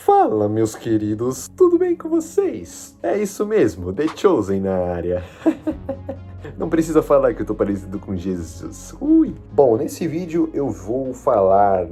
Fala, meus queridos, tudo bem com vocês? É isso mesmo, The Chosen na área. Não precisa falar que eu tô parecido com Jesus. Ui. Bom, nesse vídeo eu vou falar,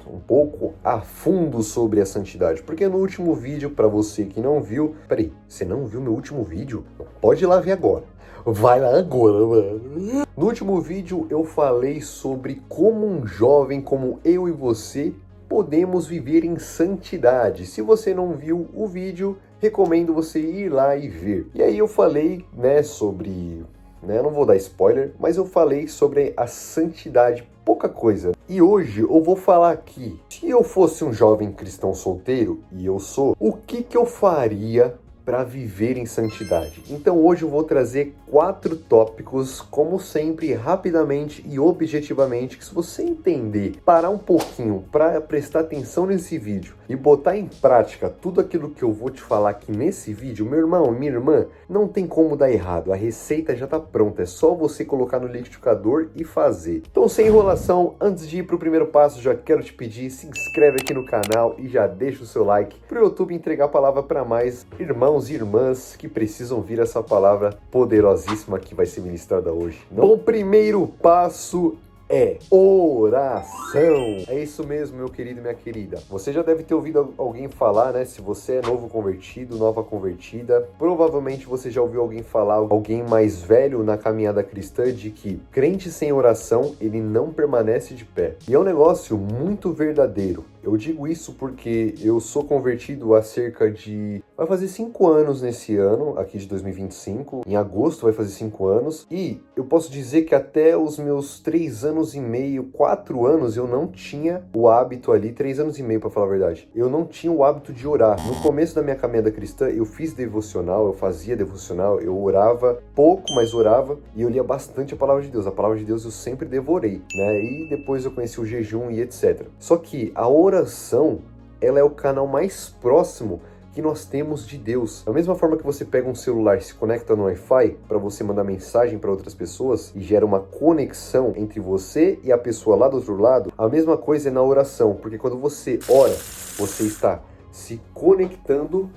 um pouco a fundo sobre a santidade, porque no último vídeo, para você que não viu... Peraí, você não viu meu último vídeo? Pode ir lá ver agora. Vai lá agora, mano. No último vídeo eu falei sobre como um jovem como eu e você podemos viver em santidade. Se você não viu o vídeo, recomendo você ir lá e ver. E aí eu falei, sobre... eu não vou dar spoiler, mas eu falei sobre a santidade, pouca coisa. E hoje eu vou falar aqui, se eu fosse um jovem cristão solteiro, e eu sou, o que eu faria para viver em santidade? Então hoje eu vou trazer 4 tópicos, como sempre, rapidamente e objetivamente, que se você entender, parar um pouquinho para prestar atenção nesse vídeo e botar em prática tudo aquilo que eu vou te falar aqui nesse vídeo, meu irmão, minha irmã, não tem como dar errado, a receita já tá pronta, é só você colocar no liquidificador e fazer. Então, sem enrolação, antes de ir pro primeiro passo, já quero te pedir, se inscreve aqui no canal e já deixa o seu like pro YouTube entregar a palavra para mais irmãos e irmãs que precisam ouvir essa palavra poderosíssima que vai ser ministrada hoje. Bom, o primeiro passo é oração. É isso mesmo, meu querido e minha querida. Você já deve ter ouvido alguém falar, se você é novo convertido, nova convertida, provavelmente você já ouviu alguém falar, alguém mais velho na caminhada cristã, de que crente sem oração, ele não permanece de pé. E é um negócio muito verdadeiro. Eu digo isso porque eu sou convertido há cerca de... vai fazer 5 anos nesse ano, aqui de 2025. Em agosto vai fazer 5 anos. E eu posso dizer que até os meus 3 anos e meio, 4 anos, eu não tinha o hábito ali, 3 anos e meio pra falar a verdade, eu não tinha o hábito de orar. No começo da minha caminhada cristã, eu fiz devocional, eu fazia devocional, eu orava pouco, mas orava, e eu lia bastante a palavra de Deus. A palavra de Deus eu sempre devorei, E depois eu conheci o jejum e etc. Só que a oração, ela é o canal mais próximo que nós temos de Deus. Da mesma forma que você pega um celular e se conecta no Wi-Fi para você mandar mensagem para outras pessoas e gera uma conexão entre você e a pessoa lá do outro lado, a mesma coisa é na oração, porque quando você ora, você está se conectando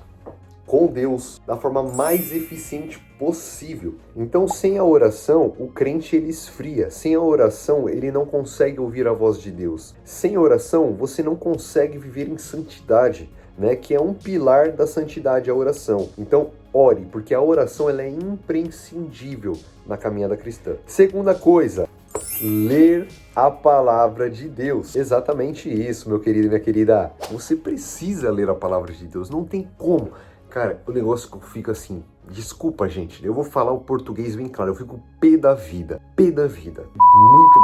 com Deus da forma mais eficiente possível. Então, sem a oração, o crente ele esfria. Sem a oração, ele não consegue ouvir a voz de Deus. Sem a oração, você não consegue viver em santidade, que é um pilar da santidade, a oração. Então, ore, porque a oração ela é imprescindível na caminhada cristã. Segunda coisa, ler a palavra de Deus. Exatamente isso, meu querido e minha querida. Você precisa ler a palavra de Deus, não tem como. Cara, o negócio que eu fico assim, desculpa, gente, eu vou falar o português bem claro, eu fico pé da vida, muito,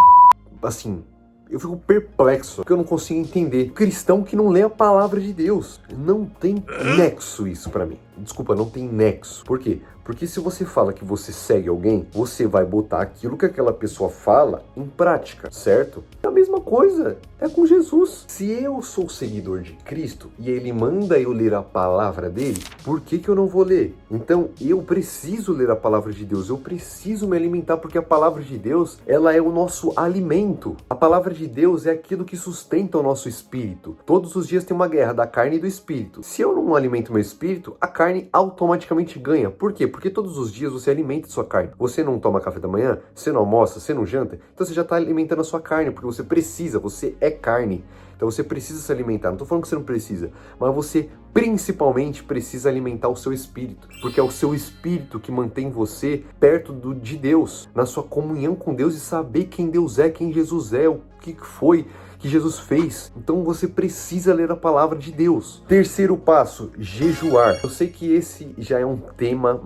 assim, eu fico perplexo, porque eu não consigo entender. Cristão que não lê a palavra de Deus, não tem nexo isso pra mim. Desculpa, não tem nexo. Por quê? Porque se você fala que você segue alguém, você vai botar aquilo que aquela pessoa fala em prática, certo? A mesma coisa é com Jesus. Se eu sou seguidor de Cristo e ele manda eu ler a palavra dele, por que eu não vou ler? Então eu preciso ler a palavra de Deus, eu preciso me alimentar, porque a palavra de Deus, ela é o nosso alimento. A palavra de Deus é aquilo que sustenta o nosso espírito. Todos os dias tem uma guerra da carne e do espírito. Se eu não alimento meu espírito, a carne automaticamente ganha. Por quê? Porque todos os dias você alimenta a sua carne. Você não toma café da manhã, você não almoça, você não janta, então você já está alimentando a sua carne, porque você precisa, você é carne. Então você precisa se alimentar. Não estou falando que você não precisa, mas você principalmente precisa alimentar o seu espírito, porque é o seu espírito que mantém você perto de Deus, na sua comunhão com Deus e saber quem Deus é, quem Jesus é, o que foi que Jesus fez. Então você precisa ler a palavra de Deus. Terceiro passo, jejuar. Eu sei que esse já é um tema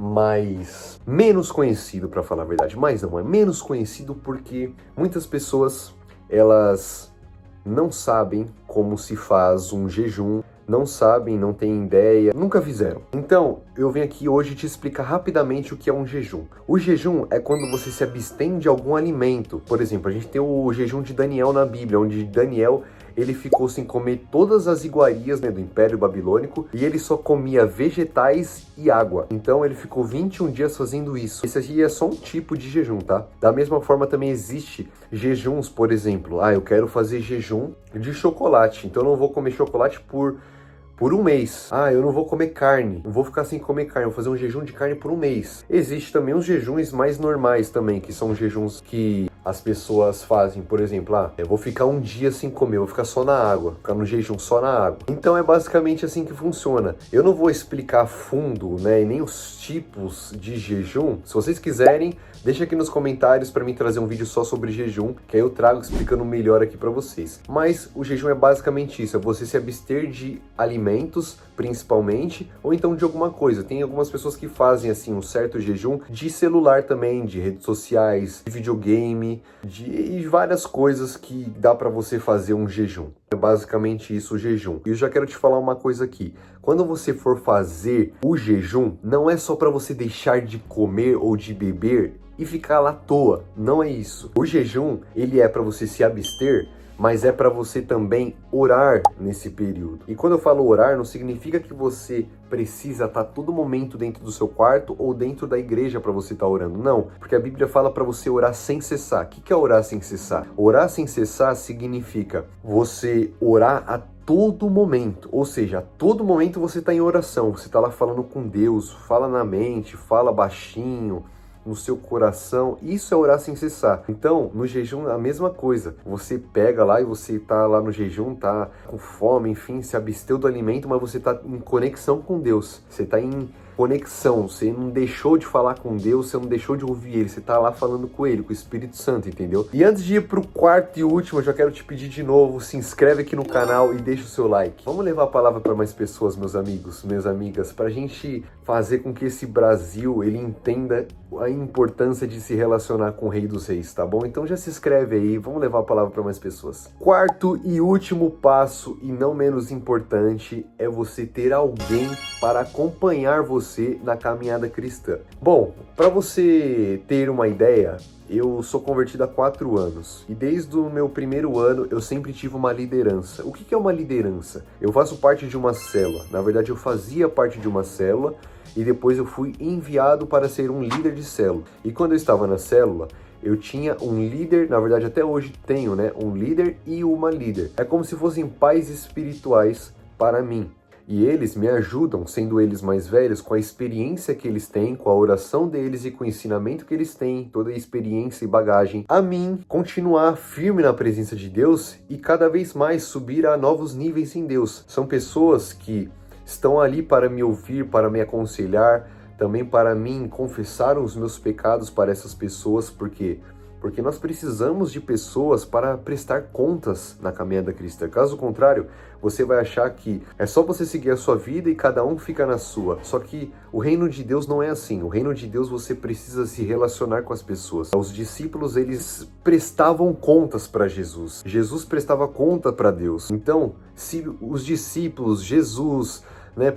menos conhecido, para falar a verdade, mas não é menos conhecido porque muitas pessoas, elas não sabem como se faz um jejum, não sabem, não têm ideia, nunca fizeram. Então, eu venho aqui hoje te explicar rapidamente o que é um jejum. O jejum é quando você se abstém de algum alimento. Por exemplo, a gente tem o jejum de Daniel na Bíblia, onde Daniel, ele ficou sem comer todas as iguarias, do Império Babilônico, e ele só comia vegetais e água. Então ele ficou 21 dias fazendo isso. Esse aqui é só um tipo de jejum, tá? Da mesma forma também existe jejuns, por exemplo. Eu quero fazer jejum de chocolate, então eu não vou comer chocolate por por um mês. Ah, eu não vou comer carne, não vou ficar sem comer carne, vou fazer um jejum de carne por um mês. Existe também os jejuns mais normais também, que são jejuns que as pessoas fazem, por exemplo, eu vou ficar um dia sem comer, vou ficar só na água, ficar no jejum só na água. Então é basicamente assim que funciona. Eu não vou explicar a fundo, né, e nem os tipos de jejum. Se vocês quiserem, deixa aqui nos comentários para mim trazer um vídeo só sobre jejum, que aí eu trago explicando melhor aqui para vocês. Mas o jejum é basicamente isso, é você se abster de alimentos, principalmente, ou então de alguma coisa. Tem algumas pessoas que fazem assim um certo jejum de celular também, de redes sociais, de videogame, de várias coisas que dá para você fazer um jejum. É basicamente isso o jejum. E eu já quero te falar uma coisa aqui. Quando você for fazer o jejum, não é só para você deixar de comer ou de beber e ficar lá à toa. Não é isso. O jejum, ele é para você se abster, mas é para você também orar nesse período. E quando eu falo orar, não significa que você precisa estar todo momento dentro do seu quarto ou dentro da igreja para você estar orando. Não, porque a Bíblia fala para você orar sem cessar. O que é orar sem cessar? Orar sem cessar significa você orar a todo momento, ou seja, a todo momento você está em oração, você está lá falando com Deus, fala na mente, fala baixinho, no seu coração, isso é orar sem cessar. Então, no jejum, a mesma coisa. Você pega lá e você tá lá no jejum, tá com fome, enfim, se absteu do alimento, mas você tá em conexão com Deus. Você tá em conexão, você não deixou de falar com Deus, você não deixou de ouvir Ele, você tá lá falando com Ele, com o Espírito Santo, entendeu? E antes de ir pro quarto e último, eu já quero te pedir de novo, se inscreve aqui no canal e deixa o seu like. Vamos levar a palavra para mais pessoas, meus amigos, minhas amigas, pra gente fazer com que esse Brasil, ele entenda a importância de se relacionar com o Rei dos Reis, tá bom? Então já se inscreve aí, vamos levar a palavra para mais pessoas. Quarto e último passo, e não menos importante, é você ter alguém para acompanhar você na caminhada cristã. Bom, para você ter uma ideia, eu sou convertido há 4 anos e desde o meu primeiro ano eu sempre tive uma liderança. O que é uma liderança? Eu faço parte de uma célula, na verdade eu fazia parte de uma célula e depois eu fui enviado para ser um líder de célula. E quando eu estava na célula, eu tinha um líder, na verdade até hoje tenho, né, um líder e uma líder. É como se fossem pais espirituais para mim. E eles me ajudam, sendo eles mais velhos, com a experiência que eles têm, com a oração deles e com o ensinamento que eles têm, toda a experiência e bagagem, a mim continuar firme na presença de Deus e cada vez mais subir a novos níveis em Deus. São pessoas que estão ali para me ouvir, para me aconselhar, também para mim confessar os meus pecados para essas pessoas, porque nós precisamos de pessoas para prestar contas na caminhada cristã. Caso contrário, você vai achar que é só você seguir a sua vida e cada um fica na sua. Só que o reino de Deus não é assim. O reino de Deus você precisa se relacionar com as pessoas. Os discípulos, eles prestavam contas para Jesus. Jesus prestava conta para Deus. Então, se os discípulos, Jesus,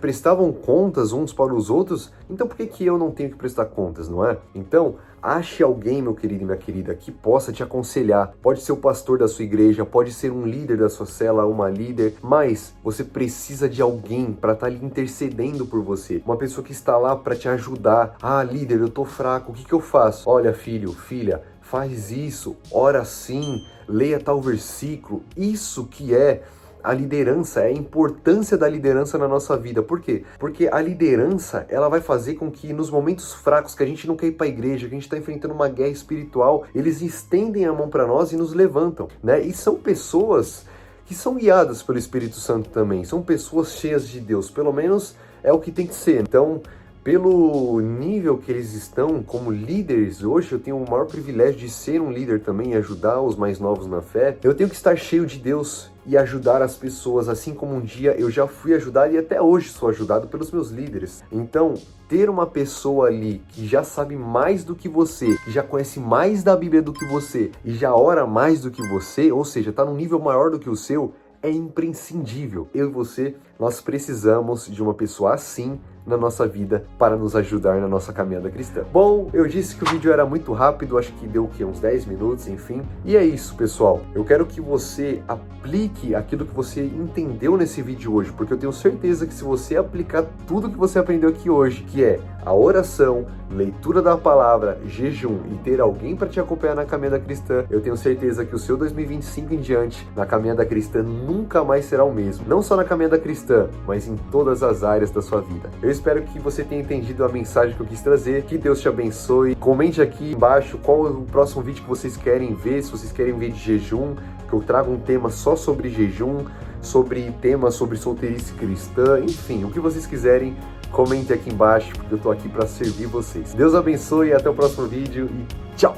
prestavam contas uns para os outros, então por que eu não tenho que prestar contas, não é? Então, ache alguém, meu querido e minha querida, que possa te aconselhar. Pode ser o pastor da sua igreja, pode ser um líder da sua célula, uma líder, mas você precisa de alguém para estar ali intercedendo por você. Uma pessoa que está lá para te ajudar. Ah, líder, eu tô fraco, o que eu faço? Olha, filho, filha, faz isso, ora assim, leia tal versículo. Isso que é a liderança, é a importância da liderança na nossa vida. Por quê? Porque a liderança, ela vai fazer com que nos momentos fracos, que a gente não quer ir para a igreja, que a gente está enfrentando uma guerra espiritual, eles estendem a mão para nós e nos levantam, né? E são pessoas que são guiadas pelo Espírito Santo também, são pessoas cheias de Deus, pelo menos é o que tem que ser. Então, pelo nível que eles estão como líderes, hoje eu tenho o maior privilégio de ser um líder também e ajudar os mais novos na fé. Eu tenho que estar cheio de Deus e ajudar as pessoas, assim como um dia eu já fui ajudado e até hoje sou ajudado pelos meus líderes. Então, ter uma pessoa ali que já sabe mais do que você, que já conhece mais da Bíblia do que você e já ora mais do que você, ou seja, está num nível maior do que o seu, é imprescindível. Eu e você, nós precisamos de uma pessoa assim na nossa vida para nos ajudar na nossa caminhada cristã. Bom, eu disse que o vídeo era muito rápido, acho que deu uns 10 minutos, enfim. E é isso, pessoal. Eu quero que você aplique aquilo que você entendeu nesse vídeo hoje, porque eu tenho certeza que se você aplicar tudo que você aprendeu aqui hoje, que é a oração, leitura da palavra, jejum e ter alguém para te acompanhar na caminhada cristã, eu tenho certeza que o seu 2025 em diante, na caminhada cristã, nunca mais será o mesmo. Não só na caminhada cristã, mas em todas as áreas da sua vida. Eu espero que você tenha entendido a mensagem que eu quis trazer, que Deus te abençoe. Comente aqui embaixo qual é o próximo vídeo que vocês querem ver, se vocês querem ver de jejum, que eu trago um tema só sobre jejum, sobre temas sobre solteirice cristã, enfim, o que vocês quiserem, comente aqui embaixo, porque eu tô aqui para servir vocês. Deus abençoe, até o próximo vídeo e tchau!